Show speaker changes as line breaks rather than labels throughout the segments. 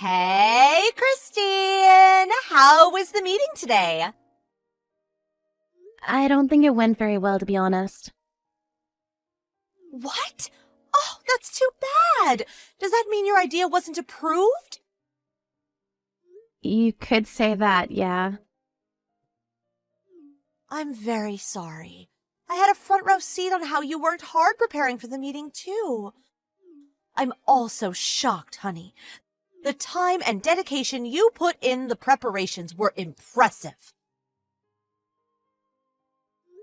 Hey, Christine! How was the meeting today?
I don't think it went very well, to be honest.
What? Oh, that's too bad. Does that mean your idea wasn't approved?
You could say that, yeah.
I'm very sorry. I had a front row seat on how you worked hard preparing for the meeting, too. I'm also shocked, honey. The time and dedication you put in the preparations were impressive.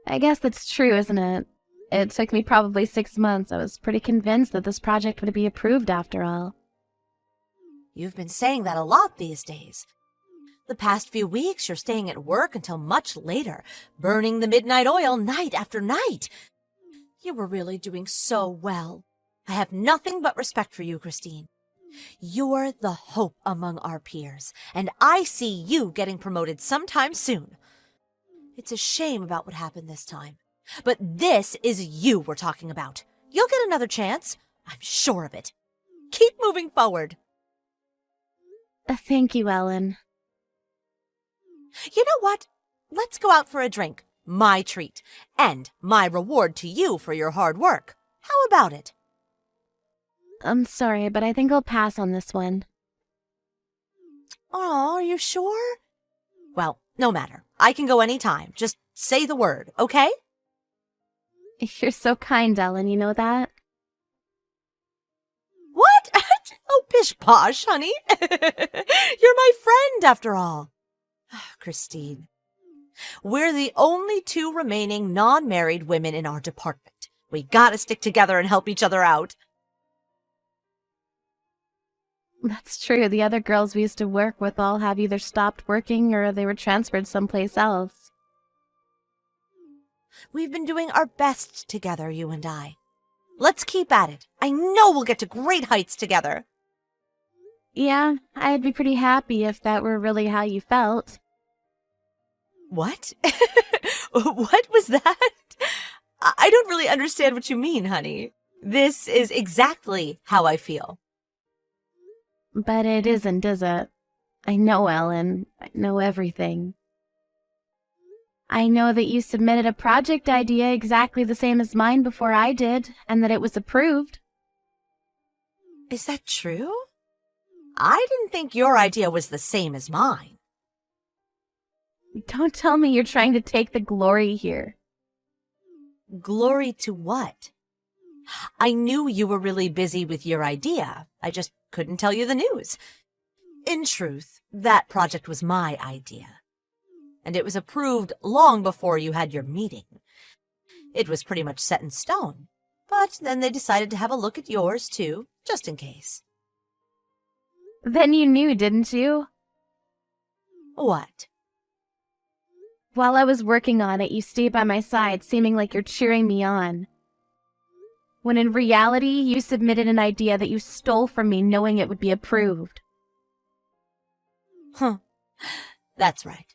I guess that's true, isn't it? It took me probably 6 months. I was pretty convinced that this project would be approved after all.
You've been saying that a lot these days. The past few weeks, you're staying at work until much later, burning the midnight oil night after night. You were really doing so well. I have nothing but respect for you, Christine. You're the hope among our peers, and I see you getting promoted sometime soon. It's a shame about what happened this time, but this is you we're talking about. You'll get another chance. I'm sure of it. Keep moving forward.
Thank you, Ellen.
You know what? Let's go out for a drink. My treat. And my reward to you for your hard work. How about it?
I'm sorry, but I think I'll pass on this one.
Oh, are you sure? Well, no matter. I can go any time. Just say the word, okay?
You're so kind, Ellen, you know that?
What? Oh, pish-posh, honey. You're my friend, after all. Christine, we're the only two remaining non-married women in our department. We gotta stick together and help each other out.
That's true. The other girls we used to work with all have either stopped working or they were transferred someplace else.
We've been doing our best together, you and I. Let's keep at it. I know we'll get to great heights together.
Yeah, I'd be pretty happy if that were really how you felt.
What? What was that? I don't really understand what you mean, honey. This is exactly how I feel.
But it isn't, is it? I know, Ellen. I know everything. I know that you submitted a project idea exactly the same as mine before I did, and that it was approved.
Is that true? I didn't think your idea was the same as mine.
Don't tell me you're trying to take the glory here.
Glory to what? I knew you were really busy with your idea. I just couldn't tell you the news. In truth, that project was my idea. And it was approved long before you had your meeting. It was pretty much set in stone. But then they decided to have a look at yours, too, just in case.
Then you knew, didn't you?
What?
While I was working on it, you stayed by my side, seeming like you're cheering me on. When in reality, you submitted an idea that you stole from me knowing it would be approved.
Huh. That's right.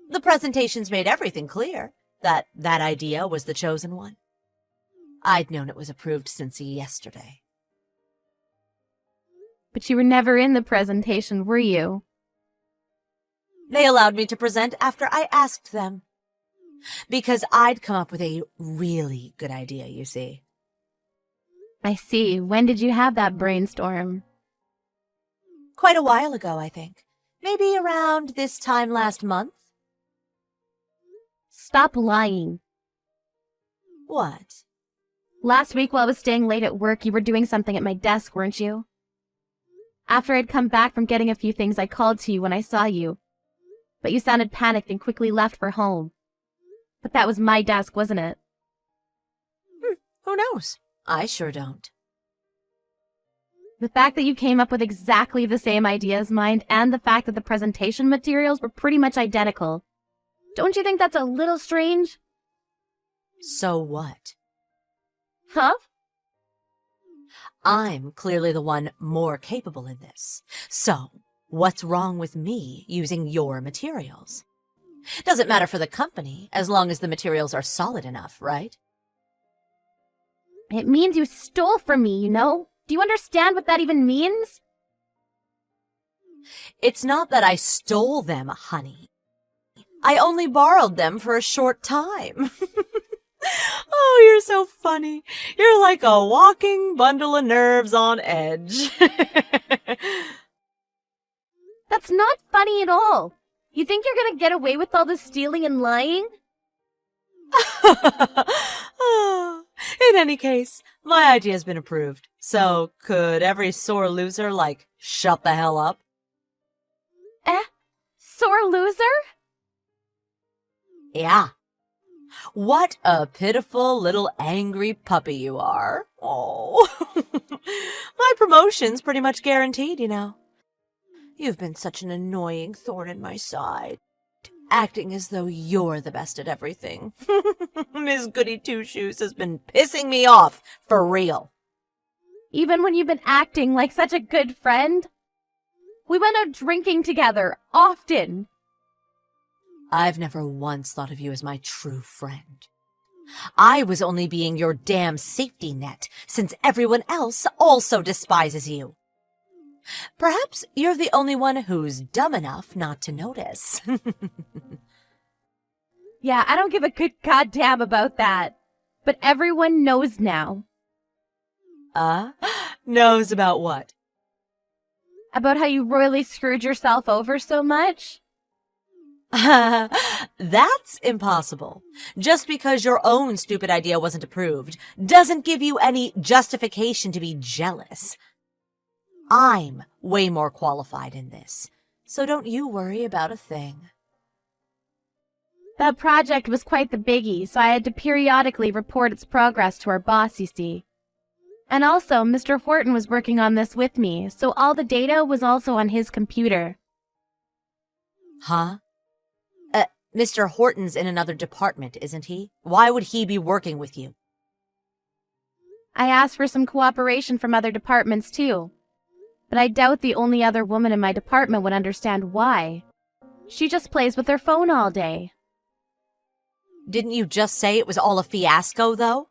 The presentations made everything clear, that idea was the chosen one. I'd known it was approved since yesterday.
But you were never in the presentation, were you?
They allowed me to present after I asked them. Because I'd come up with a really good idea, you see.
I see. When did you have that brainstorm?
Quite a while ago, I think. Maybe around this time last month.
Stop lying.
What?
Last week while I was staying late at work, you were doing something at my desk, weren't you? After I'd come back from getting a few things, I called to you when I saw you. But you sounded panicked and quickly left for home. But that was my desk, wasn't it?
Who knows? I sure don't.
The fact that you came up with exactly the same idea as mine, and the fact that the presentation materials were pretty much identical. Don't you think that's a little strange?
So what?
Huh?
I'm clearly the one more capable in this. So, what's wrong with me using your materials? Doesn't matter for the company, as long as the materials are solid enough, right?
It means you stole from me, you know? Do you understand what that even means?
It's not that I stole them, honey. I only borrowed them for a short time. Oh, you're so funny. You're like a walking bundle of nerves on edge.
That's not funny at all. You think you're gonna get away with all this stealing and lying?
In any case, my idea's been approved. So, could every sore loser, shut the hell up?
Sore loser?
Yeah. What a pitiful little angry puppy you are. Oh. My promotion's pretty much guaranteed, you know. You've been such an annoying thorn in my side, acting as though you're the best at everything. Miss Goody Two-Shoes has been pissing me off, for real.
Even when you've been acting like such a good friend? We went out drinking together, often.
I've never once thought of you as my true friend. I was only being your damn safety net, since everyone else also despises you. Perhaps you're the only one who's dumb enough not to notice.
Yeah, I don't give a good goddamn about that. But everyone knows now.
Knows about what?
About how you royally screwed yourself over so much?
That's impossible. Just because your own stupid idea wasn't approved doesn't give you any justification to be jealous. I'm way more qualified in this, so don't you worry about a thing.
That project was quite the biggie, so I had to periodically report its progress to our boss, you see. And also, Mr. Horton was working on this with me, so all the data was also on his computer.
Huh? Mr. Horton's in another department, isn't he? Why would he be working with you?
I asked for some cooperation from other departments, too. But I doubt the only other woman in my department would understand why. She just plays with her phone all day.
Didn't you just say it was all a fiasco, though?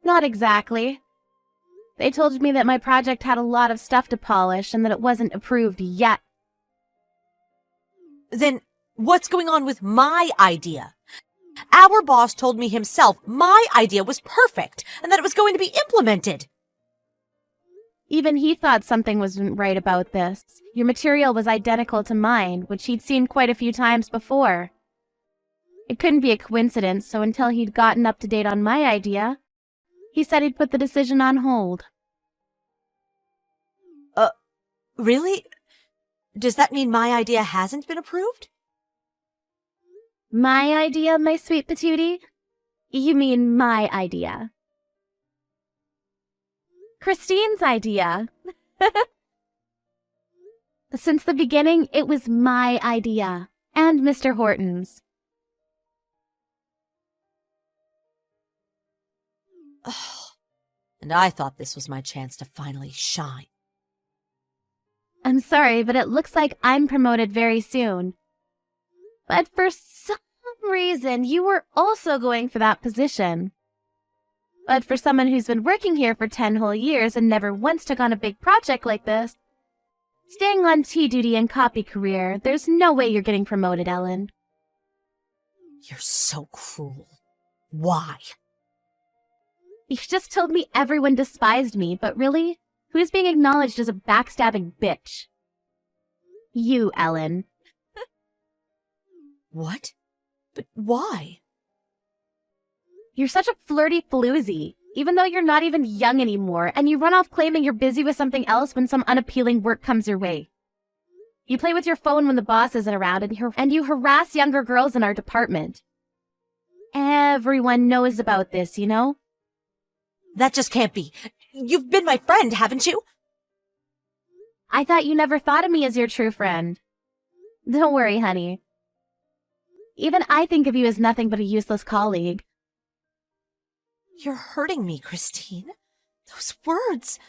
Not exactly. They told me that my project had a lot of stuff to polish and that it wasn't approved yet.
Then what's going on with my idea? Our boss told me himself my idea was perfect and that it was going to be implemented.
Even he thought something wasn't right about this. Your material was identical to mine, which he'd seen quite a few times before. It couldn't be a coincidence, so until he'd gotten up to date on my idea, he said he'd put the decision on hold.
Really? Does that mean my idea hasn't been approved?
My idea, my sweet patootie? You mean my idea. Christine's idea. Since the beginning, it was my idea, and Mr. Horton's.
And I thought this was my chance to finally shine.
I'm sorry, but it looks like I'm promoted very soon. But for some reason, you were also going for that position. But for someone who's been working here for 10 whole years and never once took on a big project like this, staying on tea duty and copy career, there's no way you're getting promoted, Ellen.
You're so cruel. Why?
You just told me everyone despised me, but really, who's being acknowledged as a backstabbing bitch? You, Ellen.
What? But why?
You're such a flirty floozy, even though you're not even young anymore, and you run off claiming you're busy with something else when some unappealing work comes your way. You play with your phone when the boss isn't around, and you harass younger girls in our department. Everyone knows about this, you know?
That just can't be. You've been my friend, haven't you?
I thought you never thought of me as your true friend. Don't worry, honey. Even I think of you as nothing but a useless colleague.
You're hurting me, Christine. Those words.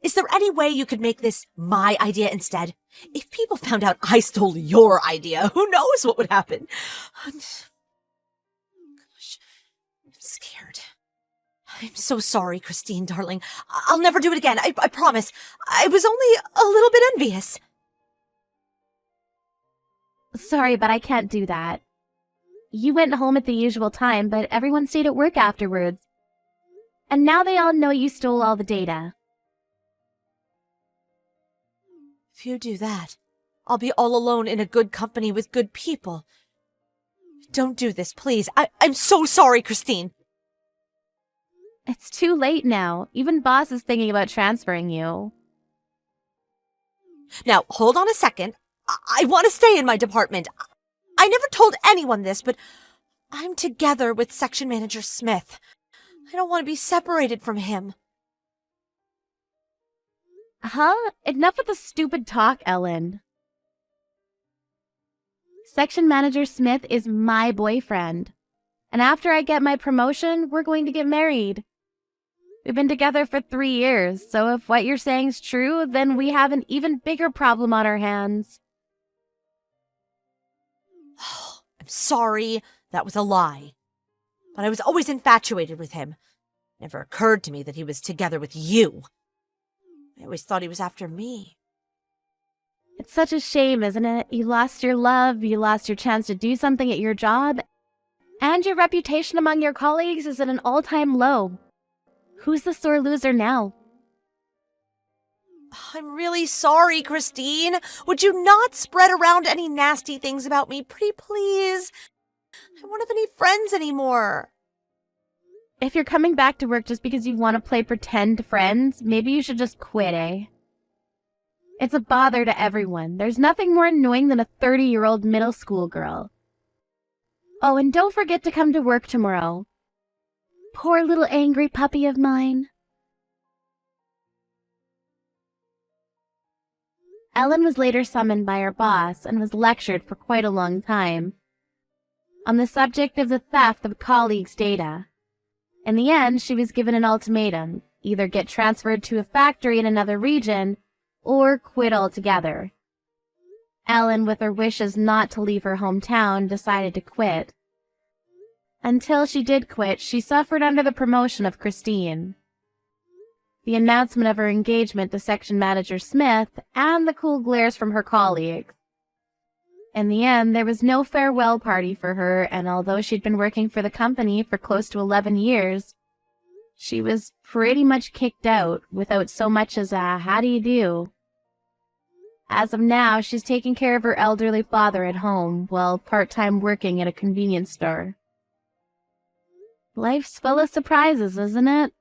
Is there any way you could make this my idea instead? If people found out I stole your idea, who knows what would happen? Gosh, I'm scared. I'm so sorry, Christine, darling. I'll never do it again. I promise. I was only a little bit envious.
Sorry, but I can't do that. You went home at the usual time, but everyone stayed at work afterwards. And now they all know you stole all the data.
If you do that, I'll be all alone in a good company with good people. Don't do this, please. I'm so sorry, Christine.
It's too late now. Even boss is thinking about transferring you.
Now, hold on a second. I want to stay in my department. I never told anyone this, but I'm together with Section Manager Smith. I don't want to be separated from him.
Huh? Enough with the stupid talk, Ellen. Section Manager Smith is my boyfriend. And after I get my promotion, we're going to get married. We've been together for 3 years, so if what you're saying is true, then we have an even bigger problem on our hands.
I'm sorry. That was a lie. But I was always infatuated with him. It never occurred to me that he was together with you. I always thought he was after me.
It's such a shame, isn't it? You lost your love, you lost your chance to do something at your job, and your reputation among your colleagues is at an all-time low. Who's the sore loser now?
I'm really sorry, Christine. Would you not spread around any nasty things about me, pretty please? I don't have any friends anymore.
If you're coming back to work just because you want to play pretend friends, maybe you should just quit, eh? It's a bother to everyone. There's nothing more annoying than a 30-year-old middle school girl. Oh, and don't forget to come to work tomorrow. Poor little angry puppy of mine. Ellen was later summoned by her boss and was lectured for quite a long time on the subject of the theft of colleagues' data. In the end, she was given an ultimatum: either get transferred to a factory in another region or quit altogether. Ellen, with her wishes not to leave her hometown, decided to quit. Until she did quit, she suffered under the promotion of Christine, the announcement of her engagement to Section Manager Smith, and the cool glares from her colleagues. In the end, there was no farewell party for her, and although she'd been working for the company for close to 11 years, she was pretty much kicked out without so much as a how do you do. As of now, she's taking care of her elderly father at home while part-time working at a convenience store. Life's full of surprises, isn't it?